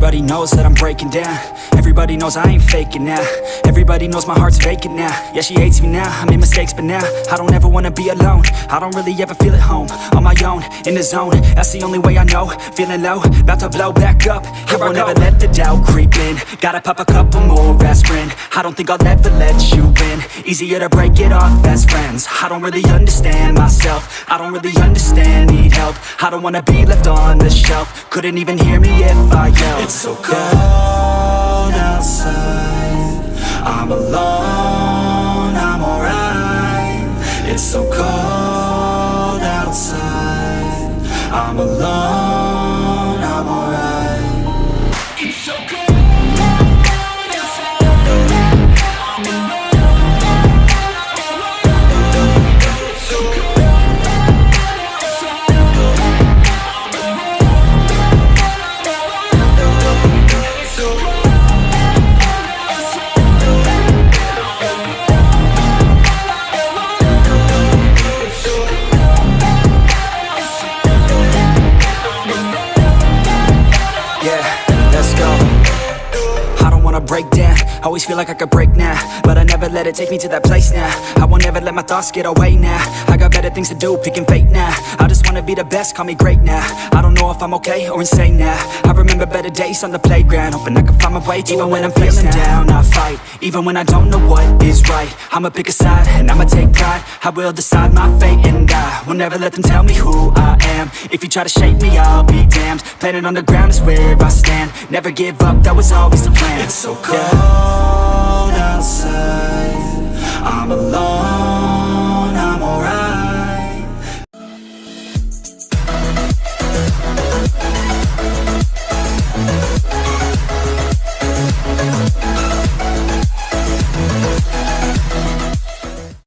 Everybody knows that I'm breaking down. Everybody knows I ain't faking now. Everybody knows my heart's vacant now. Yeah, she hates me now, I made mistakes but now I don't ever wanna be alone. I don't really ever feel at home. On my own, in the zone, that's the only way I know. Feeling low, about to blow back up. I won't ever let the doubt creep in. Gotta pop a couple more aspirin. I don't think I'll ever let you in. Easier to break it off best friends. I don't really understand myself. I don't really understand, need help. I don't wanna be left on the shelf. Couldn't even hear me if I yelled. It's so cold outside, I'm alone, I'm alright. It's so cold outside, I'm alone, I'm alright. It's so cold. Break down, always feel like I could break now, but I never let it take me to that place now. I won't ever let my thoughts get away now. I got better things to do, picking fate now. I just wanna be the best, call me great now. I don't know if I'm okay or insane now. I remember better days on the playground, hoping I can find my way. Even when I'm feeling down, I fight. Even when I don't know what is right, I'ma pick a side and I'ma take pride. I will decide my fate and I will never let them tell me who I am. If you try to shake me, I'll be damned. Planet on the ground is where I stand. Never give up, that was always the plan. It's so cold outside, I'm alone.